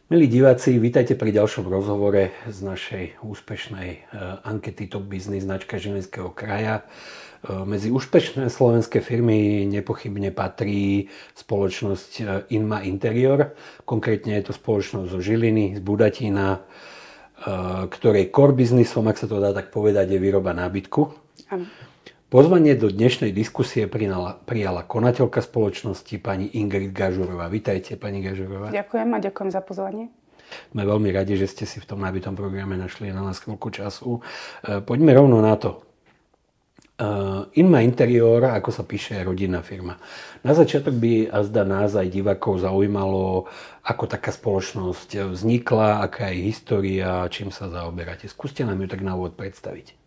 Milí diváci, vítajte pri ďalšom rozhovore z našej úspešnej ankety Top Business značka Žilinského kraja. Medzi úspešné slovenské firmy nepochybne patrí spoločnosť Inma Interior. Konkrétne je to spoločnosť zo Žiliny, z Budatína, ktorej core businessom, ak sa to dá tak povedať, je výroba nábytku. Áno. Pozvanie do dnešnej diskusie prijala konateľka spoločnosti pani Ingrid Gažurová. Vítajte, pani Gažurová. Ďakujem a ďakujem za pozvanie. Sme veľmi radi, že ste si v tom nábitom programe našli na nás chvíľku času. Poďme rovno na to. Inma Interior, ako sa píše, je rodinná firma. Na začiatok by azda nás aj divákov zaujímalo, ako taká spoločnosť vznikla, aká je história, čím sa zaoberáte. Skúste nám ju tak na úvod predstaviť.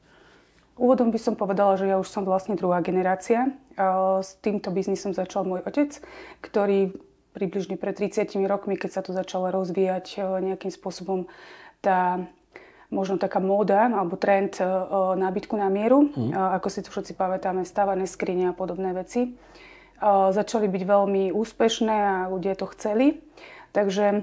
Úvodom by som povedala, že ja už som vlastne druhá generácia. S týmto biznisom začal môj otec, ktorý približne pred 30 rokmi, keď sa to začalo rozvíjať nejakým spôsobom možno taká móda alebo trend nábytku na mieru, ako si to všetci pamätáme, stávané skrine a podobné veci, začali byť veľmi úspešné a ľudia to chceli. Takže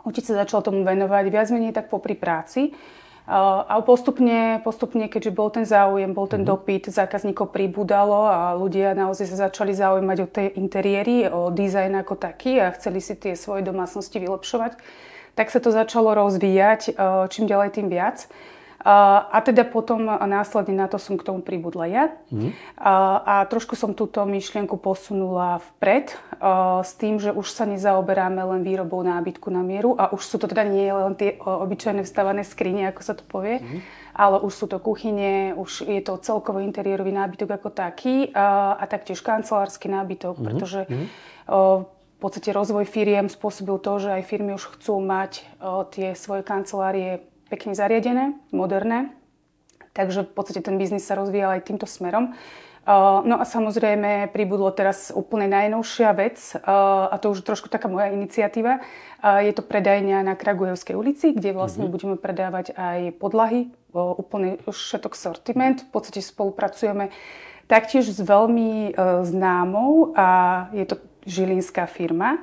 otec sa začal tomu venovať viac menej tak popri práci. Ale postupne, keďže bol ten záujem, bol ten dopyt, zákazníkov pribúdalo a ľudia naozaj sa začali zaujímať o tie interiéry, o dizajn ako taký a chceli si tie svoje domácnosti vylepšovať, tak sa to začalo rozvíjať čím ďalej tým viac. A teda potom následne na to som k tomu pribudla ja. A trošku som túto myšlienku posunula vpred s tým, že už sa nezaoberáme len výrobou nábytku na mieru a už sú to teda nie len tie obyčajné vstavané skrine, ako sa to povie, ale už sú to kuchyne, už je to celkový interiérový nábytok ako taký a taktiež kancelársky nábytok, pretože v podstate rozvoj firiem spôsobil to, že aj firmy už chcú mať tie svoje kancelárie pekne zariadené, moderné. Takže v podstate ten biznis sa rozvíjal aj týmto smerom. No a samozrejme pribudlo teraz úplne najnovšia vec, a to už trošku taká moja iniciatíva. Je to predajňa na Kragujevskej ulici, kde vlastne budeme predávať aj podlahy, úplne všetok sortiment. V podstate spolupracujeme taktiež s veľmi známou a je to žilinská firma,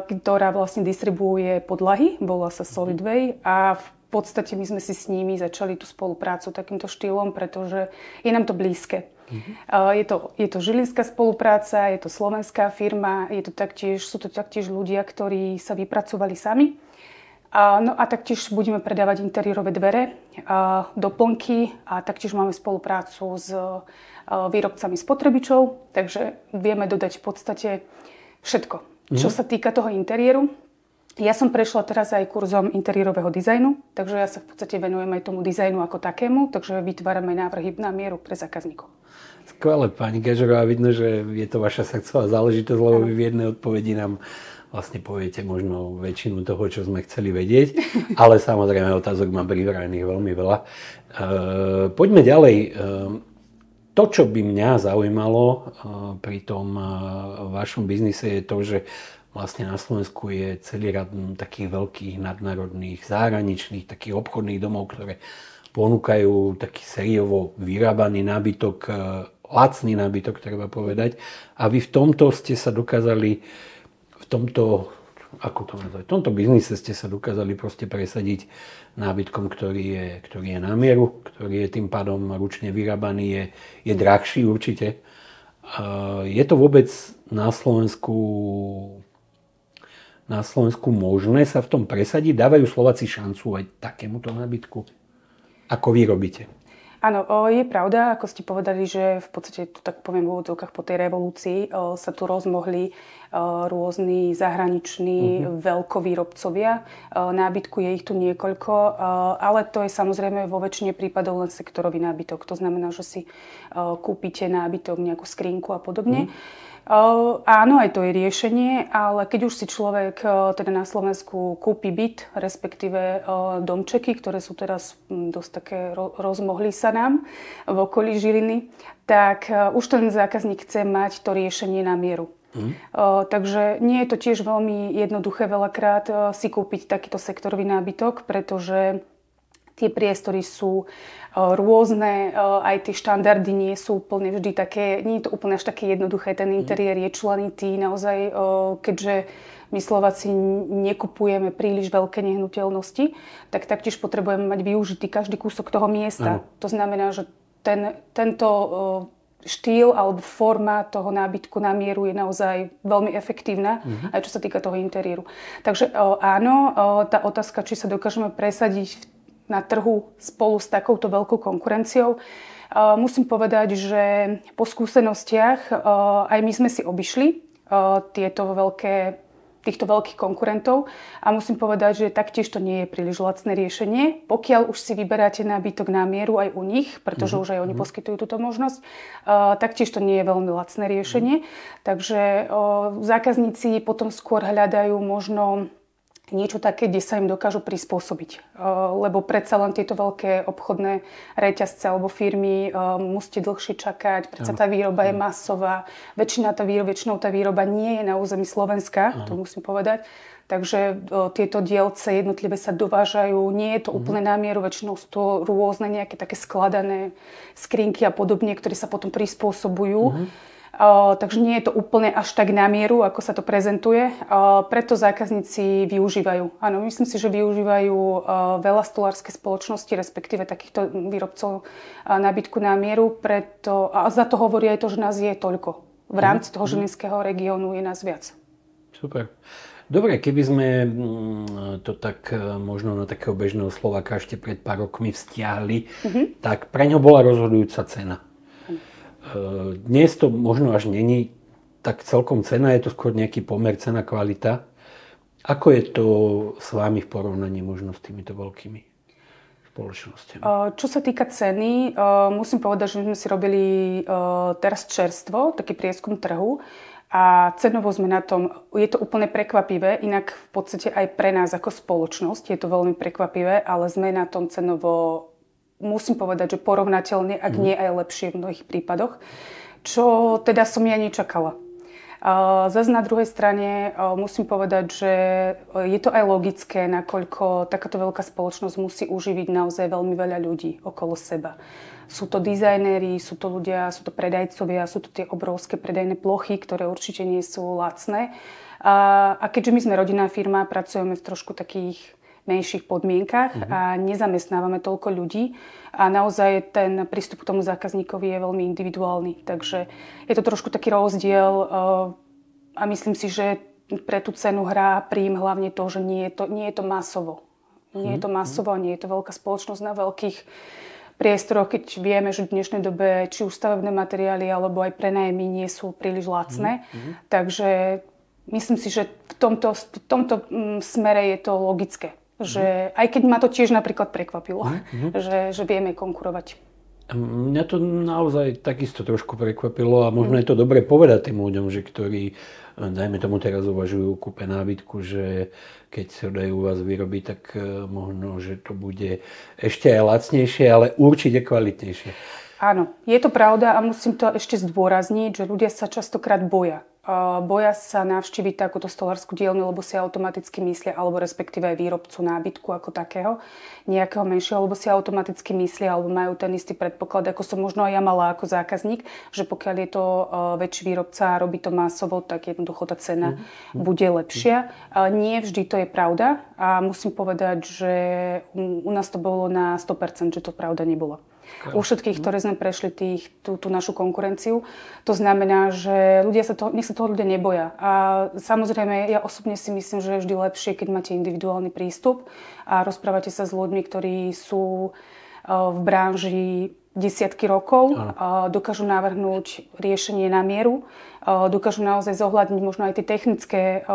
ktorá vlastne distribuuje podlahy, volá sa Solidway a v podstate my sme si s nimi začali tú spoluprácu takýmto štýlom, pretože je nám to blízke. Je to žilinská spolupráca, je to slovenská firma, sú to taktiež ľudia, ktorí sa vypracovali sami. No a taktiež budeme predávať interiérové dvere, doplnky a taktiež máme spoluprácu s výrobcami spotrebičov, takže vieme dodať v podstate všetko. Čo sa týka toho interiéru, ja som prešla teraz aj kurzom interiérového dizajnu, takže ja sa v podstate venujem aj tomu dizajnu ako takému, takže vytvárame návrhy na mieru pre zákazníkov. Skvelé, pani Gažurová, vidno, že je to vaša srdcová záležitosť, lebo vy v jednej odpovedi nám vlastne poviete možno väčšinu toho, čo sme chceli vedieť, ale samozrejme otázok mám pripravených veľmi veľa. Poďme ďalej. To, čo by mňa zaujímalo pri tom vašom biznise je to, že vlastne na Slovensku je celý rad takých veľkých nadnárodných, zahraničných, takých obchodných domov, ktoré ponúkajú taký sériovo vyrábaný nábytok, lacný nábytok, treba povedať. A vy v tomto ste sa dokázali, v tomto biznise ste sa dokázali proste presadiť nábytkom, ktorý je na mieru, ktorý je tým pádom ručne vyrábaný, je drahší určite. Je to vôbec na Slovensku možné sa v tom presadiť? Dávajú Slováci šancu aj takémuto nábytku? Ako vy robíte? Áno, je pravda, ako ste povedali, že v podstate, tu tak poviem v úvodzovkách, po tej revolúcii sa tu rozmohli rôzni zahraniční veľkovýrobcovia. Nábytku je ich tu niekoľko, ale to je samozrejme vo väčšine prípadov len sektorový nábytok. To znamená, že si kúpite nábytok, nejakú skrinku a podobne. Áno, aj to je riešenie, ale keď už si človek teda na Slovensku kúpi byt, respektíve domčeky, ktoré sú teraz dosť také rozmohli sa nám v okolí Žiliny, tak už ten zákazník chce mať to riešenie na mieru. Takže nie je to tiež veľmi jednoduché veľakrát si kúpiť takýto sektorový nábytok, pretože Tie priestory sú rôzne, aj tie štandardy nie sú úplne vždy také, nie je to úplne až také jednoduché, ten interiér je členitý, naozaj, keďže my Slováci nekupujeme príliš veľké nehnuteľnosti, tak taktiež potrebujeme mať využitý každý kúsok toho miesta. To znamená, že tento štýl alebo forma toho nábytku na mieru je naozaj veľmi efektívna, aj čo sa týka toho interiéru. Takže áno, tá otázka, či sa dokážeme presadiť na trhu spolu s takouto veľkou konkurenciou, musím povedať, že po skúsenostiach aj my sme si obišli týchto veľkých konkurentov a musím povedať, že taktiež to nie je príliš lacné riešenie. Pokiaľ už si vyberáte nábytok na mieru aj u nich, pretože už aj oni poskytujú túto možnosť, taktiež to nie je veľmi lacné riešenie. Takže zákazníci potom skôr hľadajú možno niečo také, kde sa im dokážu prispôsobiť. Lebo predsa len tieto veľké obchodné reťazce alebo firmy musíte dlhšie čakať, predsa tá výroba je masová, väčšinou tá výroba nie je na území Slovenska, to musím povedať. Takže tieto dielce jednotlivé sa dovážajú, nie je to úplne na mieru, väčšinou sú to rôzne nejaké také skladané skrinky a podobne, ktoré sa potom prispôsobujú. Takže nie je to úplne až tak na mieru, ako sa to prezentuje. Preto zákazníci využívajú. Áno, myslím si, že využívajú veľa stolárske spoločnosti, respektíve takýchto výrobcov nábytku na mieru. A za to hovorí aj to, že nás je toľko. V rámci toho žilinského regiónu je nás viac. Super. Dobre, keby sme to tak možno na takého bežného Slováka ešte pred pár rokmi vzťahli, tak pre ňo bola rozhodujúca cena. Dnes to možno až není tak celkom cena, je to skôr nejaký pomer cena kvalita. Ako je to s vámi v porovnaní možno s týmito veľkými spoločnosťami? Čo sa týka ceny, musím povedať, že my sme si robili teraz čerstvo, taký prieskum trhu a cenovo sme na tom, je to úplne prekvapivé, inak v podstate aj pre nás ako spoločnosť je to veľmi prekvapivé, ale sme na tom cenovo, musím povedať, že porovnateľne, ak nie aj lepšie v mnohých prípadoch, čo teda som ja nečakala. Zas na druhej strane musím povedať, že je to aj logické, nakoľko takáto veľká spoločnosť musí uživiť naozaj veľmi veľa ľudí okolo seba. Sú to dizajnéri, sú to ľudia, sú to predajcovia, sú to tie obrovské predajné plochy, ktoré určite nie sú lacné. A keďže my sme rodinná firma, pracujeme v trošku takých menších podmienkach a nezamestnávame toľko ľudí a naozaj ten prístup k tomu zákazníkovi je veľmi individuálny. Takže je to trošku taký rozdiel a myslím si, že pre tú cenu hrá príjm hlavne to, že nie je to masovo. Nie je to masovo, nie je to veľká spoločnosť na veľkých priestoroch, keď vieme, že v dnešnej dobe či už stavebné materiály alebo aj prenajmy nie sú príliš lacné. Takže myslím si, že v tomto smere je to logické. Že aj keď ma to tiež napríklad prekvapilo, že vieme konkurovať. Mňa to naozaj takisto trošku prekvapilo a možno je to dobre povedať tým ľuďom, že ktorí, dajme tomu teraz uvažujú o kúpe nábytku, že keď sa dajú u vás vyrobiť, tak možno, že to bude ešte aj lacnejšie, ale určite kvalitnejšie. Áno, je to pravda a musím to ešte zdôrazniť, že ľudia sa častokrát boja. Boja sa navštíviť takúto stolárskú dielňu, lebo si automaticky myslia, alebo respektíve aj výrobcu nábytku ako takého, nejakého menšieho, alebo si automaticky myslia, alebo majú ten istý predpoklad, ako som možno aj ja mala ako zákazník, že pokiaľ je to väčší výrobca a robí to masovo, tak jednoducho tá cena bude lepšia. Nie vždy to je pravda a musím povedať, že u nás to bolo na 100%, že to pravda nebola. U všetkých, ktoré sme prešli tú našu konkurenciu. To znamená, že nech sa toho ľudia neboja. A samozrejme, ja osobne si myslím, že je vždy lepšie, keď máte individuálny prístup a rozprávate sa s ľuďmi, ktorí sú v branži desiatky rokov, dokážu navrhnúť riešenie na mieru, dokážu naozaj zohľadniť možno aj tie technické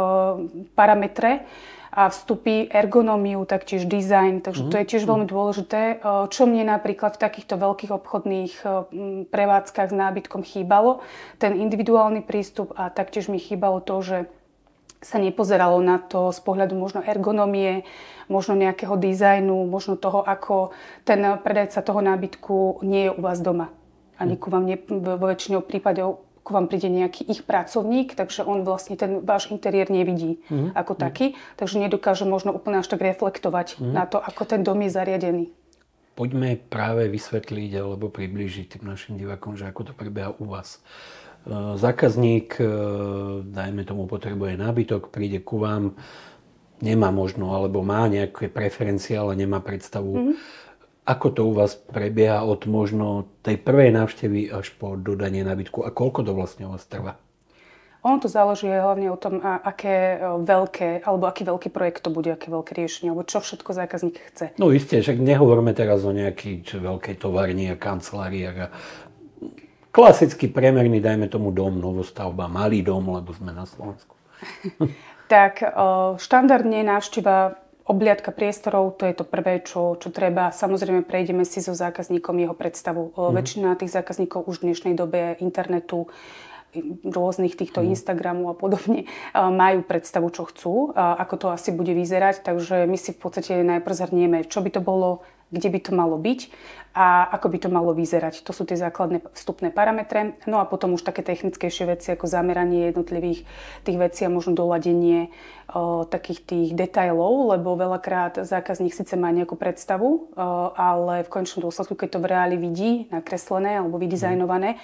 parametre, a vstupy, ergonómiu, taktiež dizajn. Takže to je tiež veľmi dôležité. Čo mne napríklad v takýchto veľkých obchodných prevádzkach s nábytkom chýbalo, ten individuálny prístup a taktiež mi chýbalo to, že sa nepozeralo na to z pohľadu možno ergonómie, možno nejakého dizajnu, možno toho, ako ten predajca toho nábytku nie je u vás doma. Ani ku vám vo väčšinou prípadov ku vám príde nejaký ich pracovník, takže on vlastne ten váš interiér nevidí ako taký, takže nedokáže možno úplne až tak reflektovať na to, ako ten dom je zariadený. poďme práve vysvetliť alebo priblížiť tým našim divákom, že ako to prebieha u vás. Zákazník, dajme tomu, potrebuje nábytok, príde ku vám, nemá možno, alebo má nejaké preferencie, ale nemá predstavu. Ako to u vás prebieha od možno tej prvej návštevy až po dodanie nábytku a koľko to vlastne u vás trvá? Ono to záleží hlavne o tom, aký veľký projekt to bude, aké veľké riešenie, alebo čo všetko zákazník chce. No isté, však nehovoríme teraz o nejakej veľkej továrni a kanceláriách. Klasický priemerný, dajme tomu dom, novostavba, malý dom, lebo sme na Slovensku. Tak štandardne návšteva, obliadka priestorov, to je to prvé, čo treba. Samozrejme, prejdeme si so zákazníkom jeho predstavu. Väčšina tých zákazníkov už v dnešnej dobe internetu, rôznych týchto Instagramu a podobne, majú predstavu, čo chcú, ako to asi bude vyzerať. Takže my si v podstate najprv zhrnieme, čo by to bolo, kde by to malo byť a ako by to malo vyzerať. To sú tie základné vstupné parametre. No a potom už také technickejšie veci, ako zameranie jednotlivých tých vecí a možno doladenie takých tých detailov, lebo veľakrát zákazník síce má nejakú predstavu, ale v konečnom dôsledku, keď to v reáli vidí nakreslené alebo vydizajnované,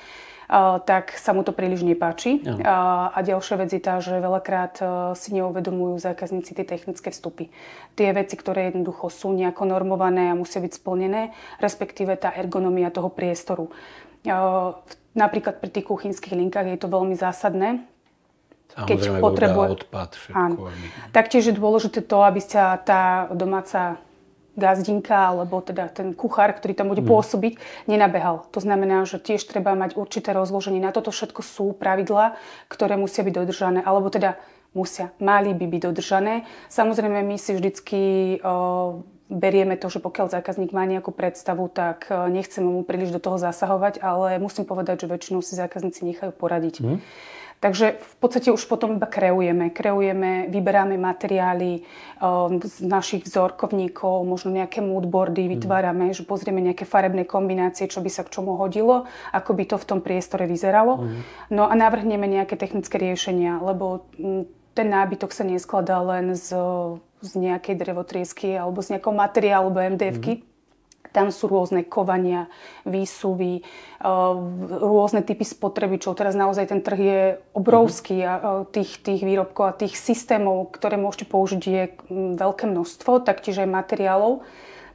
tak sa mu to príliš nepáči. A ďalšia vec je tá, že veľakrát si neuvedomujú zákazníci tie technické vstupy. Tie veci, ktoré jednoducho sú nejako normované a musia byť splnené, respektíve tá ergonomia toho priestoru. Napríklad pri tých kuchynských linkách je to veľmi zásadné. Samozrejme, voda, odpad, všetko. Taktiež je dôležité to, aby sa tá domáca gazdinka, alebo teda ten kuchár, ktorý tam bude pôsobiť, nenabehal. To znamená, že tiež treba mať určité rozloženie. Na toto všetko sú pravidlá, ktoré musia byť dodržané, alebo teda mali by byť dodržané. Samozrejme, my si vždycky berieme to, že pokiaľ zákazník má nejakú predstavu, tak nechceme mu príliš do toho zasahovať, ale musím povedať, že väčšinou si zákazníci nechajú poradiť. Takže v podstate už potom iba kreujeme, vyberáme materiály z našich vzorkovníkov, možno nejaké moodboardy vytvárame, že pozrieme nejaké farebné kombinácie, čo by sa k čomu hodilo, ako by to v tom priestore vyzeralo. No a navrhneme nejaké technické riešenia, lebo ten nábytok sa neskladá len z nejakej drevotriesky alebo z nejakého materiálu BMDF-ky. Tam sú rôzne kovania, výsuvy, rôzne typy spotrebičov. Teraz naozaj ten trh je obrovský a tých výrobkov a tých systémov, ktoré môžete použiť, je veľké množstvo, taktiež aj materiálov.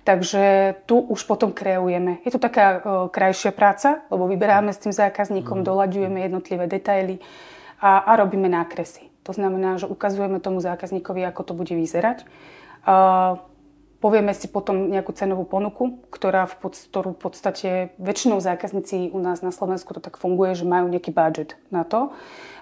Takže tu už potom kreujeme. Je to taká krajšia práca, lebo vyberáme s tým zákazníkom, doľaďujeme jednotlivé detaily a robíme nákresy. To znamená, že ukazujeme tomu zákazníkovi, ako to bude vyzerať. Povieme si potom nejakú cenovú ponuku, ktorú v podstate väčšinou zákazníci u nás na Slovensku to tak funguje, že majú nejaký budget na to.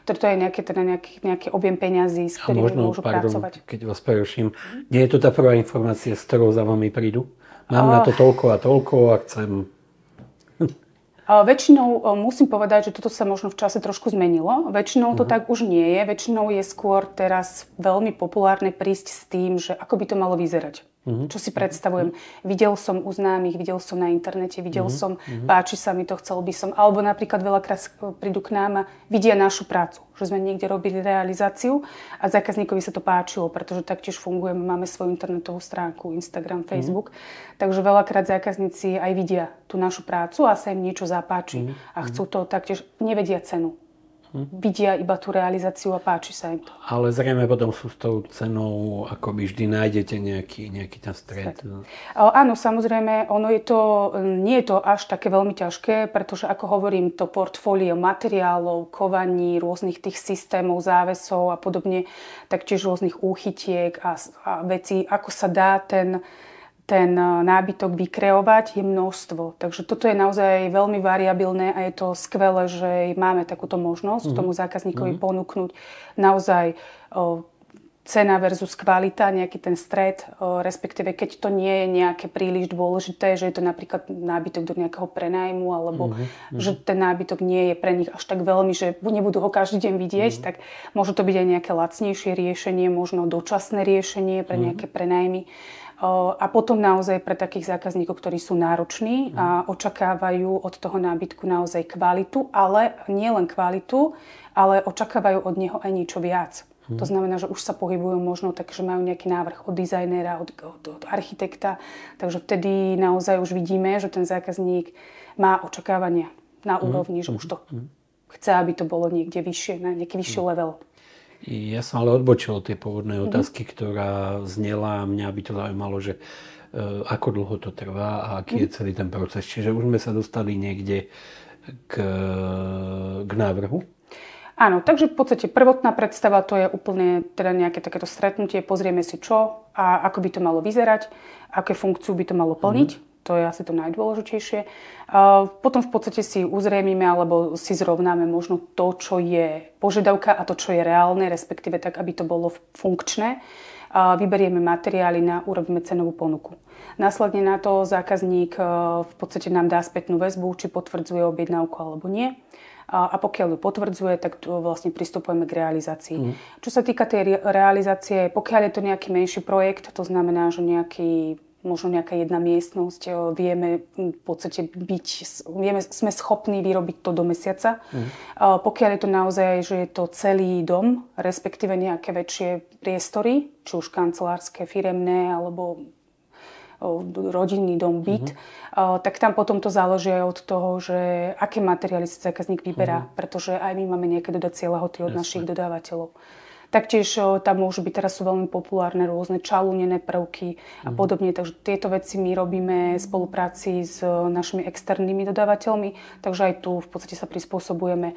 To je nejaký objem peňazí, s ktorými môžu pracovať. Keď vás preruším, nie je to tá prvá informácia, s ktorou za vami prídu? Mám na to toľko a toľko a chcem... Väčšinou musím povedať, že toto sa možno v čase trošku zmenilo. Väčšinou to tak už nie je. Väčšinou je skôr teraz veľmi populárne prísť s tým, že ako by to malo vyzerať. Čo si predstavujem. Videl som u známych, videl som na internete, videl som, páči sa mi to, chcel by som. Alebo napríklad veľakrát prídu k nám a vidia našu prácu. Že sme niekde robili realizáciu a zákazníkovi sa to páčilo, pretože taktiež fungujeme, máme svoju internetovú stránku, Instagram, Facebook. Takže veľakrát zákazníci aj vidia tú našu prácu a sa im niečo zapáči. A chcú to taktiež, nevedia cenu. Vidia iba tú realizáciu a páči sa im to. Ale zrejme potom sú s tou cenou, akoby vždy nájdete nejaký ten stred. Áno, samozrejme, nie je to až také veľmi ťažké, pretože ako hovorím, to portfólio materiálov, kovaní, rôznych tých systémov, závesov a podobne, taktiež rôznych úchytiek a vecí, ako sa dá ten nábytok vykreovať, je množstvo. Takže toto je naozaj veľmi variabilné a je to skvelé, že máme takúto možnosť tomu zákazníkovi ponúknuť naozaj cena versus kvalita, nejaký ten stred, respektíve keď to nie je nejaké príliš dôležité, že je to napríklad nábytok do nejakého prenájmu, alebo že ten nábytok nie je pre nich až tak veľmi, že nebudú ho každý deň vidieť, tak môže to byť aj nejaké lacnejšie riešenie, možno dočasné riešenie pre nejaké prenájmy. A potom naozaj pre takých zákazníkov, ktorí sú nároční a očakávajú od toho nábytku naozaj kvalitu, ale nie len kvalitu, ale očakávajú od neho aj niečo viac. To znamená, že už sa pohybujú možno tak, že majú nejaký návrh od dizajnera, od architekta. Takže vtedy naozaj už vidíme, že ten zákazník má očakávania na úrovni, že už to chce, aby to bolo niekde vyššie, na nejaký vyšší level. Ja som ale odbočil od tej pôvodnej otázky, ktorá znela a mňa by to zaujímalo, že ako dlho to trvá a aký je celý ten proces. Čiže už sme sa dostali niekde k návrhu. Áno, takže v podstate prvotná predstava to je úplne teda nejaké takéto stretnutie, pozrieme si čo a ako by to malo vyzerať, aké funkciu by to malo plniť. To je asi to najdôležitejšie. Potom v podstate si uzriemime alebo si zrovnáme možno to, čo je požiadavka a to, čo je reálne, respektíve tak, aby to bolo funkčné. Vyberieme materiály urobíme cenovú ponuku. Následne na to zákazník v podstate nám dá spätnú väzbu, či potvrdzuje objednávku alebo nie. A pokiaľ ju potvrdzuje, tak vlastne pristupujeme k realizácii. Čo sa týka tej realizácie, pokiaľ je to nejaký menší projekt, to znamená, že možno nejaká jedna miestnosť, vieme v podstate sme schopní vyrobiť to do mesiaca. Pokiaľ je to naozaj, že je to celý dom, respektíve nejaké väčšie priestory, či už kancelárske, firemné, alebo rodinný dom, byt, tak tam potom to záleží aj od toho, že aké materiály si zákazník vyberá, pretože aj my máme nejaké dodacie lehoty od našich dodávateľov. Taktiež tam môžu byť, teraz sú veľmi populárne rôzne čalúnené prvky a podobne. Takže tieto veci my robíme v spolupráci s našimi externými dodávateľmi. Takže aj tu v podstate sa prispôsobujeme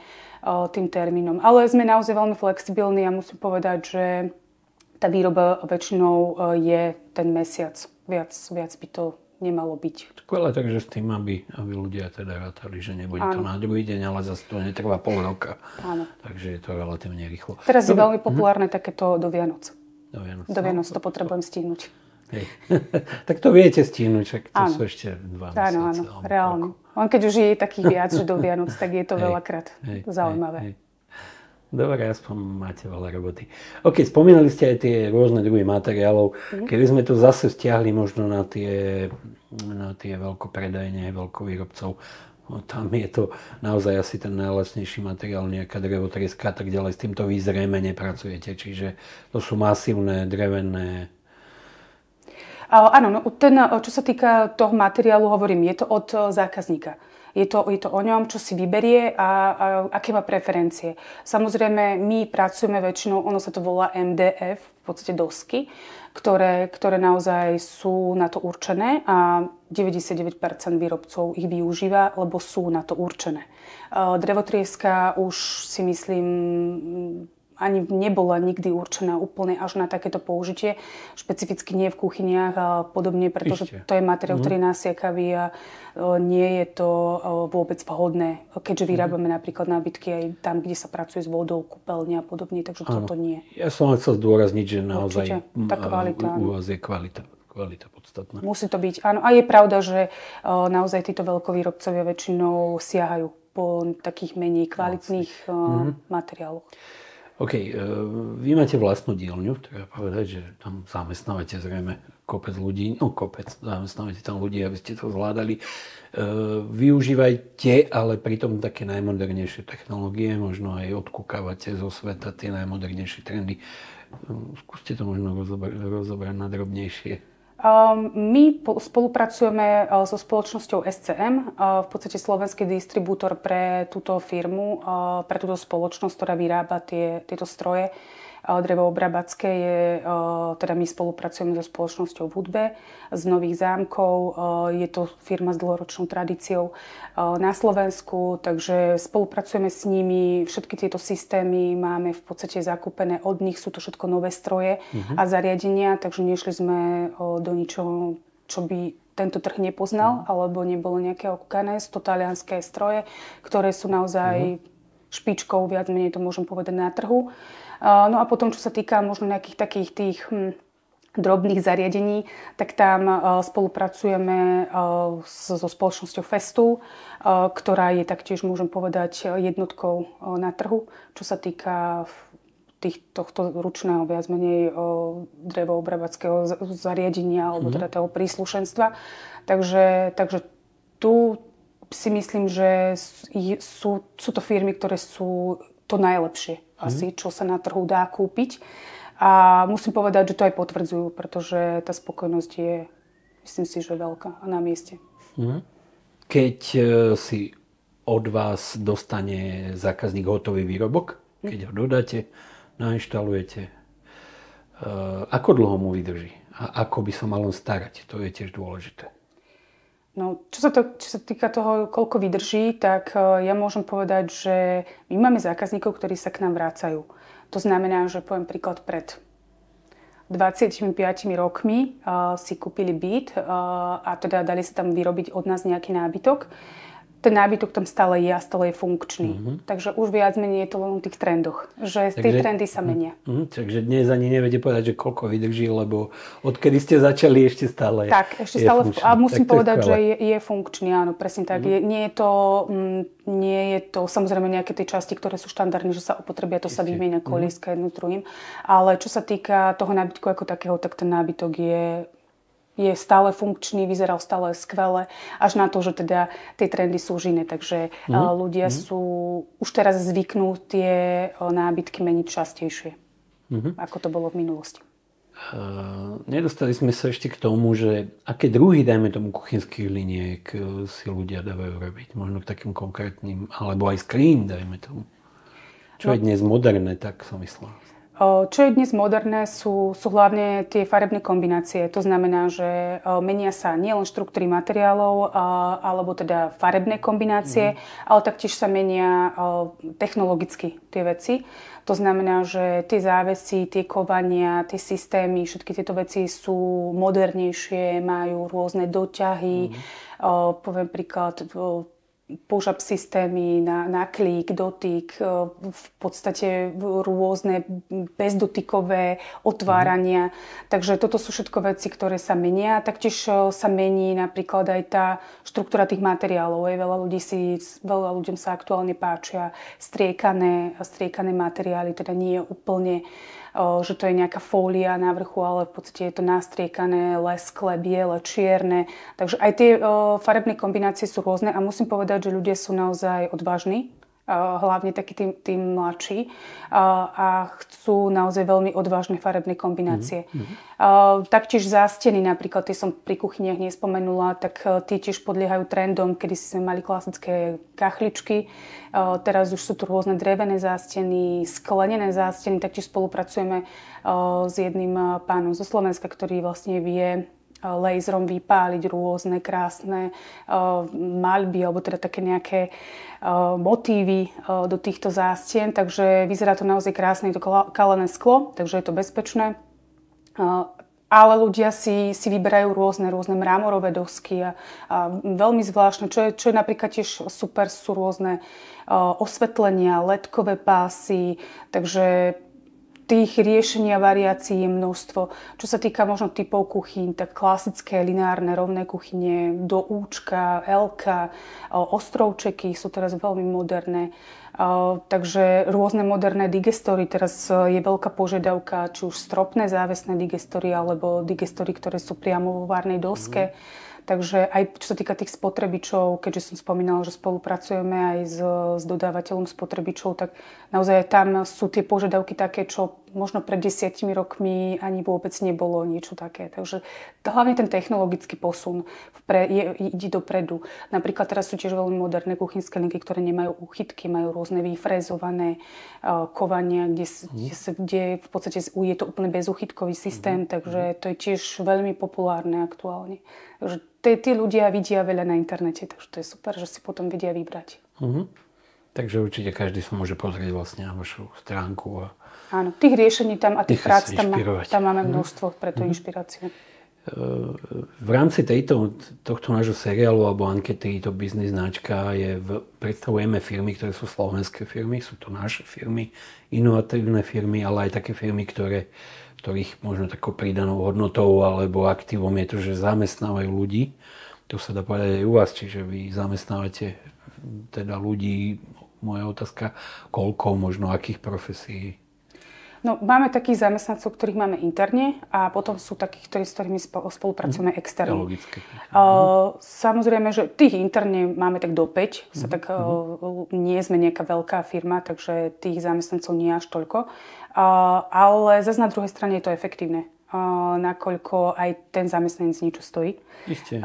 tým termínom. Ale sme naozaj veľmi flexibilní a musím povedať, že tá výroba väčšinou je ten mesiac. Viac by to nemalo byť. Skvelé, takže s tým, aby ľudia teda rátali, že nebude to na druhý deň, ale zase to netrvá pol roka. Áno. Takže je to relatívne rýchlo. Teraz je veľmi populárne takéto do Vianoc. Do Vianoc to potrebujem stihnúť. Hej. Tak to viete stihnúť, však to sú ešte 2 mesiace. Áno, reálne. Len keď už je takých viac, že do Vianoc, tak je to veľakrát zaujímavé. Dobre, aspoň máte veľa roboty. OK, spomínali ste aj tie rôzne druhy materiálov. Keby sme to zase stiahli možno na tie veľkopredajne, veľkovýrobcov, tam je to naozaj asi ten najlacnejší materiál, nejaká drevotreska a tak ďalej. S týmto vy zrejme nepracujete, čiže to sú masívne, drevené. Áno, čo sa týka toho materiálu, hovorím, je to od zákazníka. Je to o ňom, čo si vyberie a aké má preferencie. Samozrejme, my pracujeme väčšinou, ono sa to volá MDF, v podstate dosky, ktoré naozaj sú na to určené a 99% výrobcov ich využíva, lebo sú na to určené. Drevotrieska už si myslím ani nebola nikdy určená úplne až na takéto použitie. Špecificky nie v kuchyniach a podobne, pretože to je materiál, ktorý je nasiakavý a nie je to vôbec vhodné, keďže vyrábame napríklad nábytky aj tam, kde sa pracuje s vodou, kúpeľne a podobne, takže toto nie. Ja som chcel zdôrazniť, že naozaj tá kvalita, u vás je kvalita podstatná. Musí to byť, áno. A je pravda, že naozaj títo veľkovýrobcovia väčšinou siahajú po takých menej kvalitných materiáloch. OK, vy máte vlastnú dielňu, treba povedať, že tam zamestnávate zrejme kopec ľudí, zamestnávate tam ľudí, aby ste to zvládali. Využívajte ale pritom také najmodernejšie technológie, možno aj odkúkavate zo sveta tie najmodernejšie trendy. Skúste to možno rozobrať na drobnejšie. My spolupracujeme so spoločnosťou SCM, v podstate slovenský distribútor pre túto firmu, pre túto spoločnosť, ktorá vyrába tieto stroje drevoobrábacké. Teda my spolupracujeme so spoločnosťou v Hudbe z Nových Zámkov. Je to firma s dlhoročnou tradíciou na Slovensku, takže spolupracujeme s nimi. Všetky tieto systémy máme v podstate zakúpené od nich. Sú to všetko nové stroje a zariadenia, takže nešli sme do ničoho, čo by tento trh nepoznal, alebo nebolo nejaké okúkané. Sú to talianské stroje, ktoré sú naozaj špičkou, viac menej to môžem povedať, na trhu. No a potom, čo sa týka možno nejakých takých tých drobných zariadení, tak tam spolupracujeme so spoločnosťou Festool, ktorá je taktiež, môžem povedať, jednotkou na trhu, čo sa týka tohto ručného viac menej drevoobrábackého zariadenia alebo teda toho príslušenstva. Takže tu si myslím, že sú to firmy, ktoré sú to najlepšie asi, čo sa na trhu dá kúpiť. A musím povedať, že to aj potvrdzujú, pretože tá spokojnosť je, myslím si, že veľká a na mieste. Keď si od vás dostane zákazník hotový výrobok, keď ho dodáte, nainštalujete, ako dlho mu vydrží? A ako by sa mal on starať? To je tiež dôležité. No, čo sa týka toho, koľko vydrží, tak ja môžem povedať, že my máme zákazníkov, ktorí sa k nám vrácajú. To znamená, že poviem príklad pred 25 rokmi si kúpili byt a teda dali sa tam vyrobiť od nás nejaký nábytok. Ten nábytok tam stále je a stále je funkčný. Takže už viac menej je to len o tých trendoch, že tie trendy sa menia. Takže dnes ani neviete povedať, že koľko vydrží, lebo odkedy ste začali, ešte stále tak, ešte stále funkčný. A musím povedať, že je funkčný, áno, presne tak. Nie je to samozrejme nejaké tie časti, ktoré sú štandardné, že sa opotrebia, to sa vymieňa kolieska jedno s druhým. Ale čo sa týka toho nábytku ako takého, tak ten nábytok je stále funkčný, vyzeral stále skvele, až na to, že teda tie trendy sú už iné. Takže ľudia sú už teraz zvyknú tie nábytky meniť častejšie, ako to bolo v minulosti. Nedostali sme sa ešte k tomu, že aké druhy, dajme tomu, kuchynských liniek si ľudia dávajú robiť. Možno k takým konkrétnym, alebo aj skrín, dajme tomu. Čo je dnes moderné, tak som myslel. Čo je dnes moderné, sú hlavne tie farebné kombinácie. To znamená, že menia sa nielen štruktúry materiálov, alebo teda farebné kombinácie, ale taktiež sa menia technologicky tie veci. To znamená, že tie závesy, tie kovania, tie systémy, všetky tieto veci sú modernejšie, majú rôzne doťahy. Poviem príklad, push-up systémy na klik, dotyk, v podstate rôzne bezdotykové otvárania. Takže toto sú všetko veci, ktoré sa menia. Taktiež sa mení napríklad aj tá štruktúra tých materiálov. Veľa ľuďom sa aktuálne páčia striekané materiály, teda nie je úplne že to je nejaká fólia na vrchu, ale v podstate je to nastriekané, lesklé, biele, čierne. Takže aj tie farebné kombinácie sú rôzne a musím povedať, že ľudia sú naozaj odvážni, hlavne takí tí mladší a chcú naozaj veľmi odvážne farebné kombinácie. Taktiež zásteny napríklad, tie som pri kuchyniach nespomenula, tak tie tiež podliehajú trendom, kedy si sme mali klasické kachličky, teraz už sú tu rôzne drevené zásteny, sklenené zásteny, taktiež spolupracujeme s jedným pánom zo Slovenska, ktorý vlastne vie laserom vypáliť rôzne krásne maľby alebo teda také nejaké motívy do týchto zástien. Takže vyzerá to naozaj krásne, je to kalené sklo, takže je to bezpečné. Ale ľudia si vyberajú rôzne mramorové dosky a veľmi zvláštne, čo je napríklad tiež super, sú rôzne osvetlenia, ledkové pásy, takže tých riešení a variácií je množstvo. Čo sa týka možno typov kuchyň, tak klasické lineárne rovné kuchyne do účka, L-ka, ostrovčeky sú teraz veľmi moderné. Takže rôzne moderné digestory. Teraz je veľká požiadavka, či už stropné závesné digestory alebo digestory, ktoré sú priamo vo várnej doske. Takže aj čo sa týka tých spotrebičov, keďže som spomínala, že spolupracujeme aj s dodávateľom spotrebičov, tak naozaj tam sú tie požiadavky také, čo možno pred 10 rokmi ani vôbec nebolo niečo také. Takže hlavne ten technologický posun ide dopredu. Napríklad teraz sú tiež veľmi moderné kuchynské linky, ktoré nemajú úchytky, majú rôzne vyfrézované kovania, kde v podstate je to úplne bezúchytkový systém, takže to je tiež veľmi populárne aktuálne. Takže tí ľudia vidia veľa na internete, takže to je super, že si potom vedia vybrať. Takže určite každý sa môže pozrieť vlastne na vašu stránku. Áno, tých riešení tam a tých prác tam máme množstvo pre tú inšpiráciu. V rámci tohto nášho seriálu alebo ankety to Biznis značka predstavujeme firmy, ktoré sú slovenské firmy, sú to naše firmy, inovatívne firmy, ale aj také firmy, ktorých možno takou pridanou hodnotou alebo aktívom je to, že zamestnávajú ľudí. To sa dá povedať aj u vás, čiže vy zamestnávate teda ľudí. Moja otázka, koľko, možno akých profesí? No, máme takých zamestnancov, ktorých máme interne a potom sú takí, s ktorými spolupracujeme externe. Logické. Samozrejme, že tých interne máme tak do 5, nie sme nejaká veľká firma, takže tých zamestnancov nie až toľko. Ale zase na druhej strane je to efektívne, nakoľko aj ten zamestnanec niečo stojí. Isté.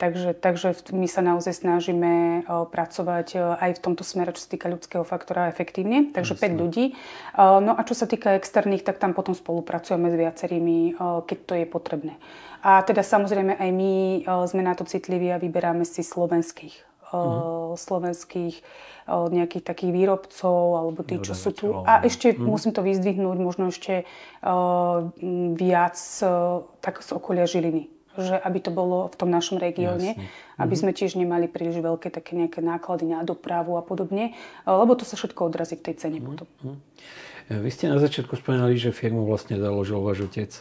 Takže my sa naozaj snažíme pracovať aj v tomto smere, čo sa týka ľudského faktora, efektívne. Takže 5 ľudí. No a čo sa týka externých, tak tam potom spolupracujeme s viacerými, keď to je potrebné. A teda samozrejme aj my sme na to citliví a vyberáme si slovenských nejakých takých výrobcov alebo tí, čo sú tu. A ešte musím to vyzdvihnúť, možno ešte viac tak z okolia Žiliny. Že aby to bolo v tom našom regióne, aby sme tiež nemali príliš veľké také nejaké náklady na dopravu a podobne, lebo to sa všetko odrazí v tej cene potom. Vy ste na začiatku spomínali, že firmu vlastne založil váš otec.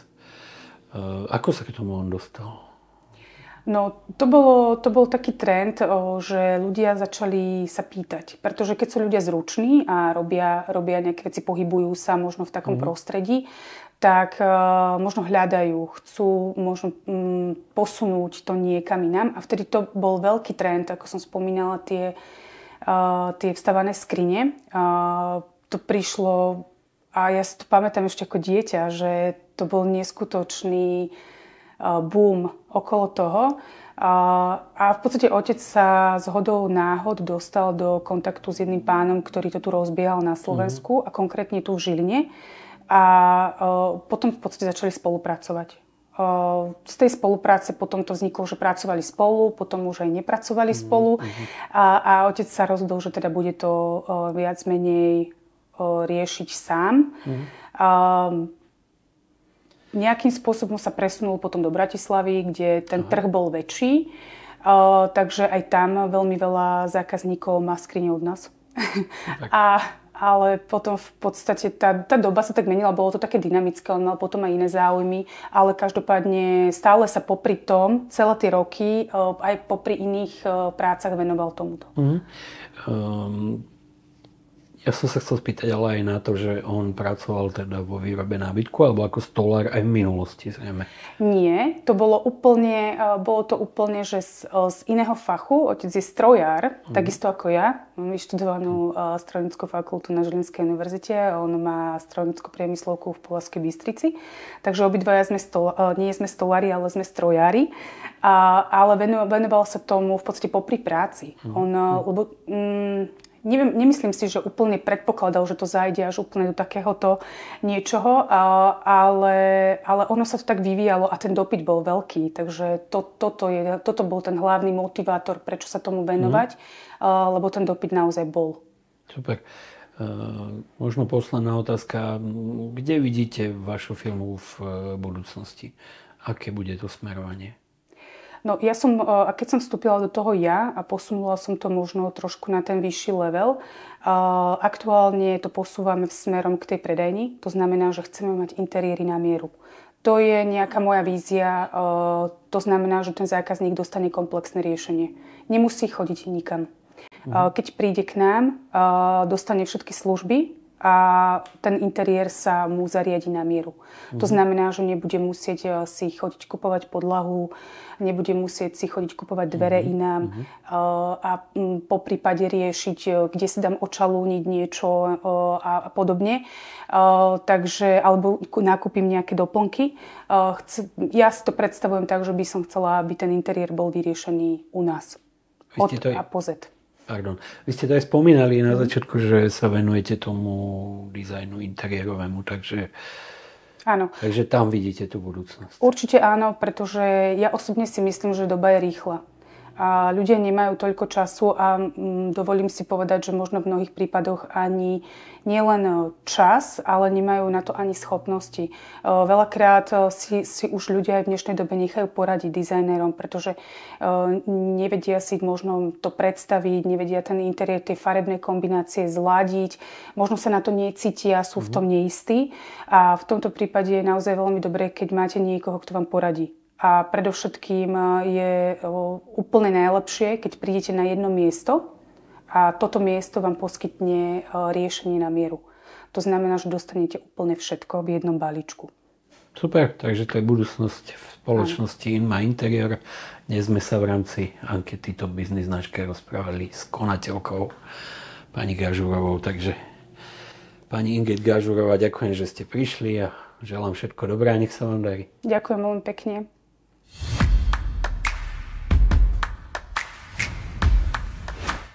Ako sa k tomu on dostal? No, to bol taký trend, že ľudia začali sa pýtať. Pretože keď sú ľudia zruční a robia nejaké veci, pohybujú sa možno v takom prostredí, tak možno hľadajú, chcú možno posunúť to niekam inám. A vtedy to bol veľký trend, ako som spomínala, tie vstavané skrine. To prišlo, a ja si to pamätám ešte ako dieťa, že to bol neskutočný boom okolo toho. A v podstate otec sa zhodou náhod dostal do kontaktu s jedným pánom, ktorý to tu rozbiehal na Slovensku a konkrétne tu v Žiline. A potom v podstate začali spolupracovať. Z tej spolupráce potom to vzniklo, že pracovali spolu, potom už aj nepracovali spolu. A otec sa rozhodol, že teda bude to viac menej riešiť sám. Nejakým spôsobom sa presunul potom do Bratislavy, kde ten trh bol väčší. Takže aj tam veľmi veľa zákazníkov má skrine od nás. Ale potom v podstate tá doba sa tak menila, bolo to také dynamické, on mal potom aj iné záujmy, ale každopádne stále sa popri tom, celé tie roky, aj popri iných prácach venoval tomuto. Ja som sa chcel spýtať ale aj na to, že on pracoval teda vo výrobe nábytku alebo ako stolár aj v minulosti, zrejme. Nie, to bolo to úplne, že z iného fachu. Otec je strojár, takisto ako ja. Mám vyštudovanú strojnícku fakultu na Žilinskej univerzite. On má strojnícku priemyslovku v Považskej Bystrici. Takže obidvaja nie sme stolári, ale sme strojári. Ale venoval sa tomu v podstate popri práci. Nemyslím si, že úplne predpokladal, že to zájde až úplne do takéhoto niečoho, ale ono sa to tak vyvíjalo a ten dopyt bol veľký. Takže toto bol ten hlavný motivátor, prečo sa tomu venovať, lebo ten dopyt naozaj bol. Super. Možno posledná otázka. Kde vidíte vašu firmu v budúcnosti? Aké bude to smerovanie? No keď som vstúpila do toho a posunula som to možno trošku na ten vyšší level, aktuálne to posúvame smerom k tej predajni. To znamená, že chceme mať interiéry na mieru. To je nejaká moja vízia, to znamená, že ten zákazník dostane komplexné riešenie. Nemusí chodiť nikam. Keď príde k nám, dostane všetky služby, a ten interiér sa mu zariadi na mieru. To znamená, že nebude musieť si chodiť kupovať podlahu, nebude musieť si chodiť kupovať dvere inám a po prípade riešiť, kde si dám očalúniť niečo a podobne. Takže, alebo nakúpim nejaké doplnky. Ja si to predstavujem tak, že by som chcela, aby ten interiér bol vyriešený u nás. Od A po Z. Pardon. Vy ste to aj spomínali na začiatku, že sa venujete tomu dizajnu interiérovému, takže tam vidíte tú budúcnosť. Určite áno, pretože ja osobne si myslím, že doba je rýchla. A ľudia nemajú toľko času a dovolím si povedať, že možno v mnohých prípadoch ani nielen čas, ale nemajú na to ani schopnosti. Veľakrát si už ľudia aj v dnešnej dobe nechajú poradiť dizajnérom, pretože nevedia si možno to predstaviť, nevedia ten interiér, tie farebné kombinácie zladiť, možno sa na to necítia, sú v tom neistí. A v tomto prípade je naozaj veľmi dobré, keď máte niekoho, kto vám poradí. A predovšetkým je úplne najlepšie, keď prídete na jedno miesto A toto miesto vám poskytne riešenie na mieru. To znamená, že dostanete úplne všetko v jednom balíčku. Super, takže to je budúcnosť v spoločnosti Inma Interior. Dnes sme sa v rámci ankety Top Business značke rozprávali s konateľkou pani Gažurovou. Takže pani Ingrid Gažurová, ďakujem, že ste prišli a želám všetko dobré a nech sa vám darí. Ďakujem veľmi pekne.